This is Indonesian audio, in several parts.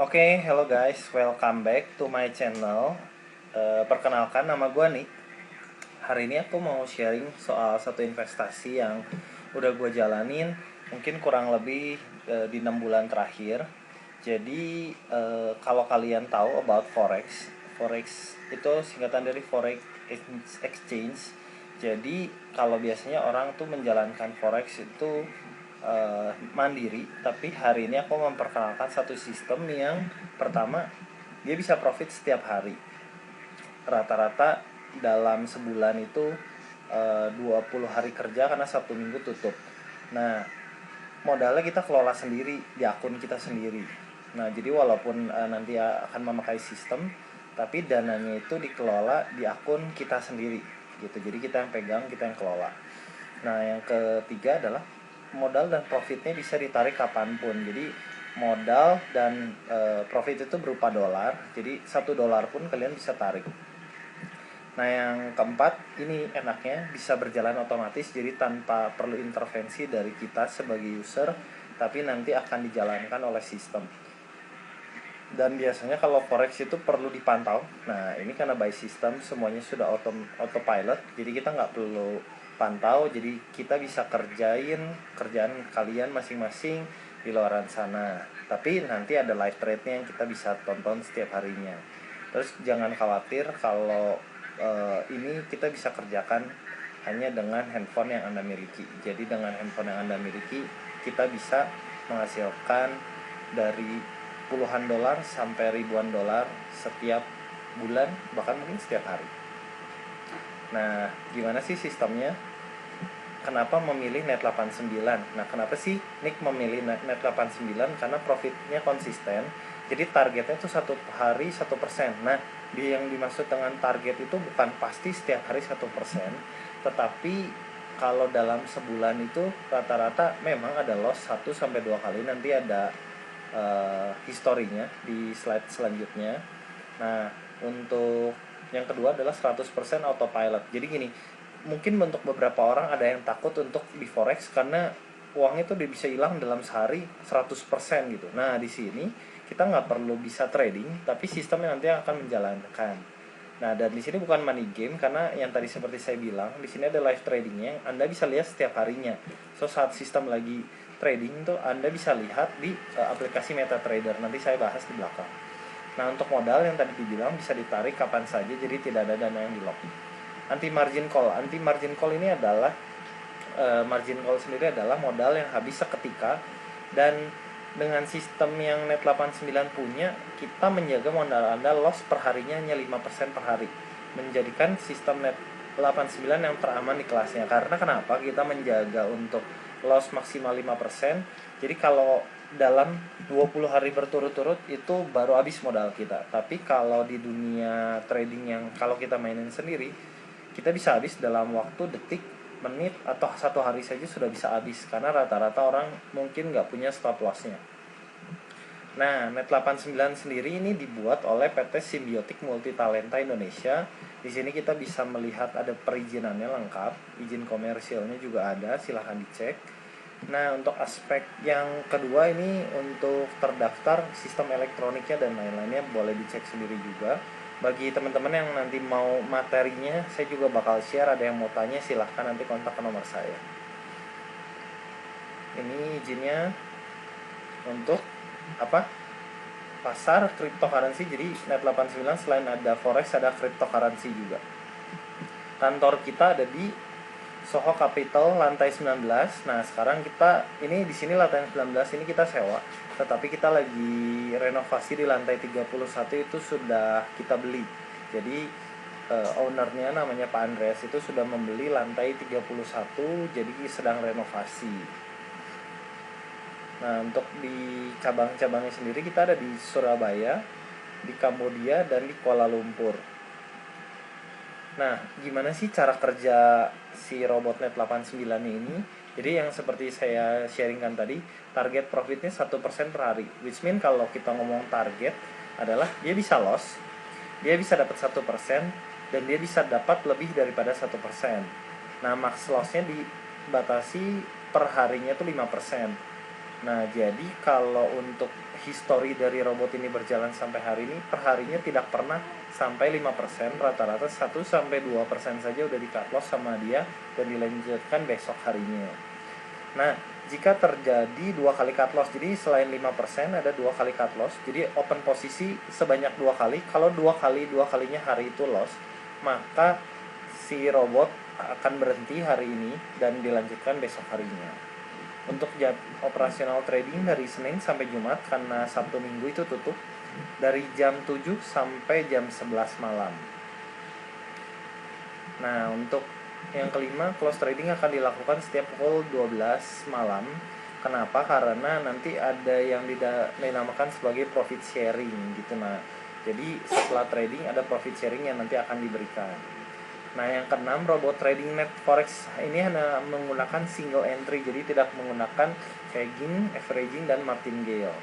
Oke, hello guys, welcome back to my channel. Perkenalkan, nama gue Nick. Hari ini aku mau sharing soal satu investasi yang udah gue jalanin mungkin kurang lebih di 6 bulan terakhir. Jadi kalau kalian tahu about forex, forex itu singkatan dari forex exchange. Jadi kalau biasanya orang tuh menjalankan forex itu mandiri, tapi hari ini aku memperkenalkan satu sistem yang pertama, dia bisa profit setiap hari. Rata-rata dalam sebulan itu 20 hari kerja karena Sabtu Minggu tutup. Nah, modalnya kita kelola sendiri di akun kita sendiri. Nah, jadi walaupun nanti akan memakai sistem, tapi dananya itu dikelola di akun kita sendiri gitu. Jadi kita yang pegang, kita yang kelola. Nah, yang ketiga adalah modal dan profitnya bisa ditarik kapanpun. Jadi modal dan profit itu berupa dolar. Jadi $1 pun kalian bisa tarik. Nah, yang keempat ini enaknya bisa berjalan otomatis, jadi tanpa perlu intervensi dari kita sebagai user, tapi nanti akan dijalankan oleh sistem. Dan biasanya kalau forex itu perlu dipantau. Nah, ini karena by system semuanya sudah autopilot, jadi kita nggak perlu pantau, jadi kita bisa kerjaan kalian masing-masing di luar sana. Tapi nanti ada live trade-nya yang kita bisa tonton setiap harinya. Terus jangan khawatir kalau ini kita bisa kerjakan hanya dengan handphone yang Anda miliki. Jadi dengan handphone yang Anda miliki, kita bisa menghasilkan dari puluhan dolar sampai ribuan dolar setiap bulan, bahkan mungkin setiap hari. Nah, gimana sih sistemnya? Kenapa memilih Net89? Nah, kenapa sih Nick memilih Net89? Karena profitnya konsisten. Jadi targetnya itu satu hari 1%. Nah, yang dimaksud dengan target itu bukan pasti setiap hari 1%, tetapi kalau dalam sebulan itu rata-rata memang ada loss 1-2 kali. Nanti ada historinya di slide selanjutnya. Nah, untuk yang kedua adalah 100% autopilot. Jadi gini, mungkin untuk beberapa orang ada yang takut untuk di forex karena uangnya itu bisa hilang dalam sehari 100% gitu. Nah, di sini kita nggak perlu bisa trading, tapi sistemnya nanti akan menjalankan. Nah, dan di sini bukan money game karena yang tadi seperti saya bilang, di sini ada live tradingnya, Anda bisa lihat setiap harinya. So, saat sistem lagi trading tuh Anda bisa lihat di aplikasi MetaTrader. Nanti saya bahas di belakang. Nah, untuk modal yang tadi dibilang bisa ditarik kapan saja, jadi tidak ada dana yang di lock. Anti margin call ini adalah margin call sendiri adalah modal yang habis seketika, dan dengan sistem yang Net89 punya, kita menjaga modal Anda loss per harinya hanya 5% per hari, menjadikan sistem Net89 yang teraman di kelasnya. Karena kenapa kita menjaga untuk loss maksimal 5%? Jadi kalau dalam 20 hari berturut-turut itu baru habis modal kita. Tapi kalau di dunia trading yang kalau kita mainin sendiri, kita bisa habis dalam waktu detik, menit, atau satu hari saja sudah bisa habis, karena rata-rata orang mungkin nggak punya stop lossnya. Nah, Net89 sendiri ini dibuat oleh PT Symbiotic Multitalenta Indonesia. Di sini kita bisa melihat ada perizinannya lengkap, izin komersialnya juga ada, silahkan dicek. Nah, untuk aspek yang kedua ini untuk terdaftar sistem elektroniknya dan lain-lainnya boleh dicek sendiri juga. Bagi teman-teman yang nanti mau materinya, saya juga bakal share. Ada yang mau tanya, silahkan nanti kontak ke nomor saya. Ini izinnya untuk pasar cryptocurrency. Jadi Net89 selain ada forex, ada cryptocurrency juga. Kantor kita ada di Soho Capital lantai 19. Nah, sekarang kita ini di sini lantai 19 ini kita sewa, tetapi kita lagi renovasi di lantai 31 itu sudah kita beli. Jadi ownernya namanya Pak Andreas itu sudah membeli lantai 31, jadi sedang renovasi. Nah, untuk di cabang-cabangnya sendiri kita ada di Surabaya, di Kambodia, dan di Kuala Lumpur. Nah, gimana sih cara kerja si robot Net89 ini? Jadi yang seperti saya sharingkan tadi, target profitnya 1% per hari. Which mean kalau kita ngomong target adalah dia bisa loss, dia bisa dapat 1%, dan dia bisa dapat lebih daripada 1%. Nah, max lossnya dibatasi per harinya tuh 5%. Nah, jadi kalau untuk history dari robot ini berjalan sampai hari ini, perharinya tidak pernah sampai 5%, rata-rata 1-2% saja udah di cut loss sama dia dan dilanjutkan besok harinya. Nah, jika terjadi 2 kali cut loss, jadi selain 5% ada 2 kali cut loss, jadi open posisi sebanyak 2 kali. Kalau 2 kalinya hari itu loss, maka si robot akan berhenti hari ini dan dilanjutkan besok harinya. Untuk operasional trading dari Senin sampai Jumat, karena Sabtu Minggu itu tutup dari jam 7 sampai jam 11 malam. Nah, untuk yang kelima, close trading akan dilakukan setiap pukul 12 malam. Kenapa? Karena nanti ada yang dinamakan sebagai profit sharing gitu. Nah, jadi setelah trading ada profit sharing yang nanti akan diberikan. Nah, yang keenam, robot trading net forex ini hanya menggunakan single entry, jadi tidak menggunakan hedging, averaging, dan martingale.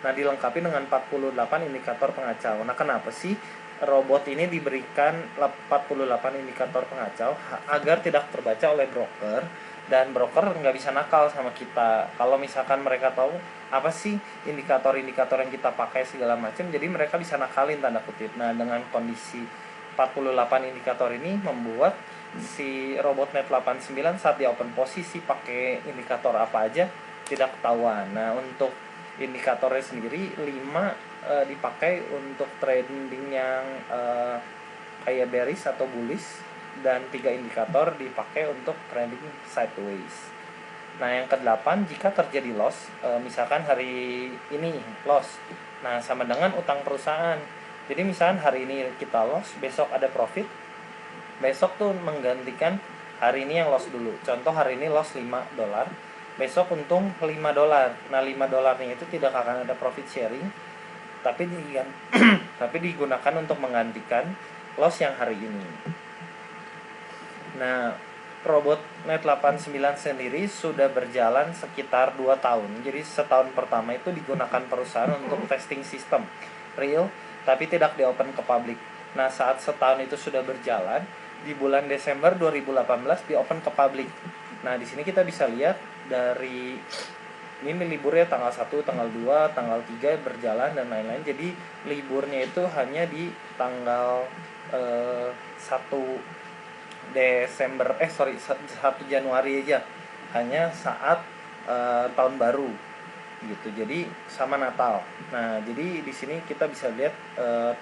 Nah, dilengkapi dengan 48 indikator pengacau. Nah, kenapa sih robot ini diberikan 48 indikator pengacau? Agar tidak terbaca oleh broker, dan broker nggak bisa nakal sama kita. Kalau misalkan mereka tahu apa sih indikator-indikator yang kita pakai segala macam, jadi mereka bisa nakalin tanda kutip. Nah, dengan kondisi 48 indikator ini membuat si robot net 89 saat di open posisi pakai indikator apa aja tidak ketahuan. Nah, untuk indikatornya sendiri 5 dipakai untuk trading yang kayak bearish atau bullish, dan 3 indikator dipakai untuk trading sideways. Nah, yang ke-8, jika terjadi loss, misalkan hari ini loss, nah sama dengan utang perusahaan. Jadi misalkan hari ini kita loss, besok ada profit, besok tuh menggantikan hari ini yang loss dulu. Contoh hari ini loss $5, besok untung $5. Nah, $5 itu tidak akan ada profit sharing, tapi tapi digunakan untuk menggantikan loss yang hari ini. Nah, robot net 89 sendiri sudah berjalan sekitar 2 tahun. Jadi setahun pertama itu digunakan perusahaan untuk testing sistem real, tapi tidak di open ke publik. Nah, saat setahun itu sudah berjalan, di bulan Desember 2018 di open ke publik. Nah, di sini kita bisa lihat dari ini liburnya tanggal 1, tanggal 2, tanggal 3 berjalan dan lain-lain. Jadi liburnya itu hanya di tanggal 1 Desember 1 Januari aja, hanya saat tahun baru gitu, jadi sama Natal. Nah, jadi di sini kita bisa lihat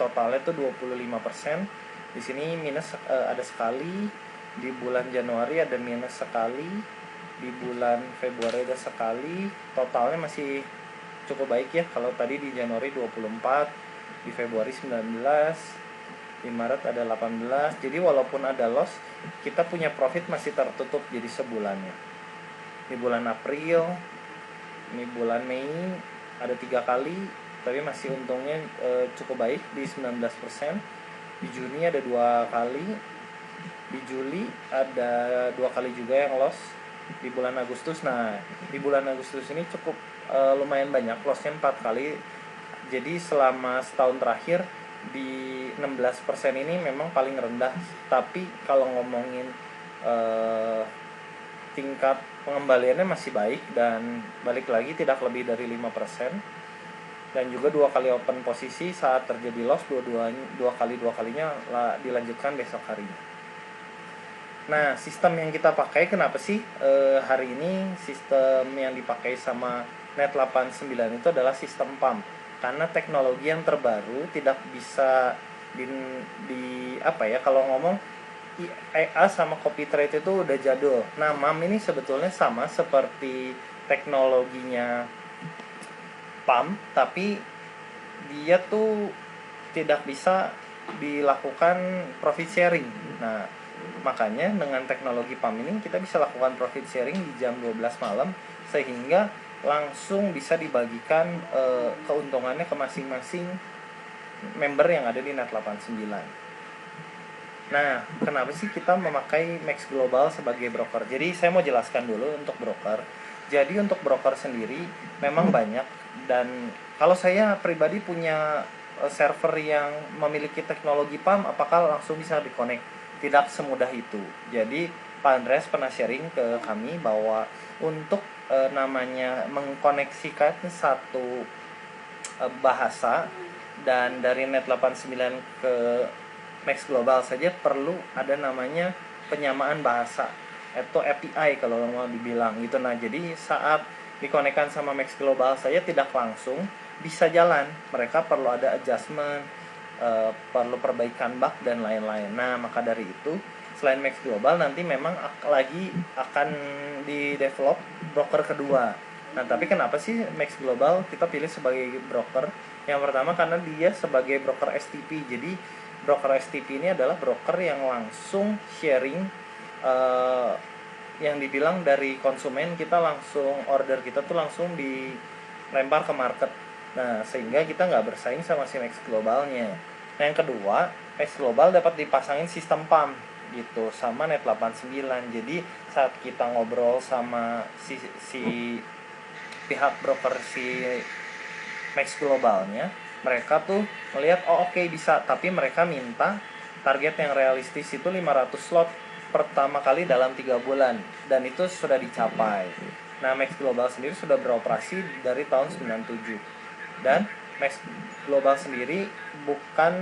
totalnya tuh 25%. Di sini minus ada sekali, di bulan Januari ada minus sekali, di bulan Februari ada sekali. Totalnya masih cukup baik ya. Kalau tadi di Januari 24, di Februari 19, di Maret ada 18. Jadi walaupun ada loss, kita punya profit masih tertutup jadi sebulannya. Di bulan April, ini bulan Mei ada 3 kali, tapi masih untungnya cukup baik di 19%. Di Juni ada 2 kali, di Juli ada 2 kali juga yang loss. Di bulan Agustus, nah di bulan Agustus ini cukup lumayan banyak lossnya, 4 kali. Jadi selama setahun terakhir di 16% ini memang paling rendah. Tapi kalau ngomongin tingkat pengembaliannya masih baik, dan balik lagi tidak lebih dari 5%. Dan juga 2 kali open posisi saat terjadi loss, dua kalinya dilanjutkan besok harinya. Nah, sistem yang kita pakai, kenapa sih hari ini sistem yang dipakai sama Net 89 itu adalah sistem pump? Karena teknologi yang terbaru tidak bisa di apa ya, kalau ngomong EA sama copy trade itu udah jadul. Nah, MAM ini sebetulnya sama seperti teknologinya PAM, tapi dia tuh tidak bisa dilakukan profit sharing. Nah, makanya dengan teknologi PAM ini kita bisa lakukan profit sharing di jam 12 malam, sehingga langsung bisa dibagikan keuntungannya ke masing-masing member yang ada di Net 89. Nah, kenapa sih kita memakai Max Global sebagai broker? Jadi saya mau jelaskan dulu untuk broker. Jadi untuk broker sendiri memang banyak, dan kalau saya pribadi punya server yang memiliki teknologi PAM, apakah langsung bisa di-connect? Tidak semudah itu. Jadi Pak Andreas pernah sharing ke kami bahwa untuk namanya mengkoneksikan satu bahasa dan dari Net 89 ke Max Global saja perlu ada namanya penyamaan bahasa atau API kalau mau dibilang gitu. Nah, jadi saat dikonekkan sama Max Global saya tidak langsung bisa jalan. Mereka perlu ada adjustment, perlu perbaikan bug dan lain-lain. Nah, maka dari itu selain Max Global nanti memang lagi akan di develop broker kedua. Nah, tapi kenapa sih Max Global kita pilih sebagai broker? Yang pertama karena dia sebagai broker STP. Jadi broker STP ini adalah broker yang langsung sharing, eh, yang dibilang dari konsumen kita langsung order kita tuh langsung dilempar ke market. Nah, sehingga kita nggak bersaing sama si Max Globalnya. Nah, yang kedua, Max Global dapat dipasangin sistem pump gitu sama Net 89. Jadi saat kita ngobrol sama si pihak broker si Max Globalnya, mereka tuh melihat oh oke, bisa, tapi mereka minta target yang realistis itu 500 slot pertama kali dalam 3 bulan dan itu sudah dicapai. Nah, Max Global sendiri sudah beroperasi dari tahun 97 dan Max Global sendiri bukan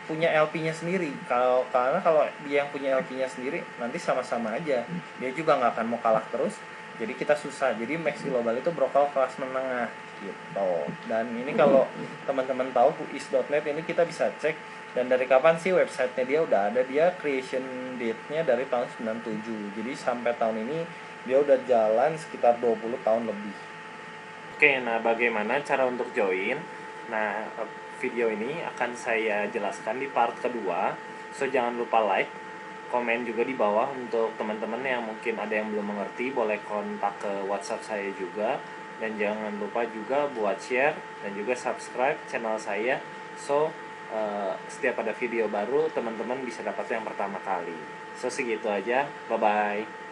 punya LP-nya sendiri. Karena kalau dia yang punya LP-nya sendiri nanti sama-sama aja. Dia juga nggak akan mau kalah terus. Jadi kita susah. Jadi Max Global itu broker kelas menengah gitu. Dan ini kalau teman-teman tahu whois.net ini kita bisa cek dan dari kapan sih websitenya dia udah ada. Dia creation date-nya dari tahun 97. Jadi sampai tahun ini dia udah jalan sekitar 20 tahun lebih. Oke, nah bagaimana cara untuk join? Nah, video ini akan saya jelaskan di part kedua. So, jangan lupa like, komen juga di bawah untuk teman-teman yang mungkin ada yang belum mengerti, boleh kontak ke WhatsApp saya juga. Dan jangan lupa juga buat share dan juga subscribe channel saya. So, setiap ada video baru, teman-teman bisa dapat yang pertama kali. So, segitu aja. Bye-bye.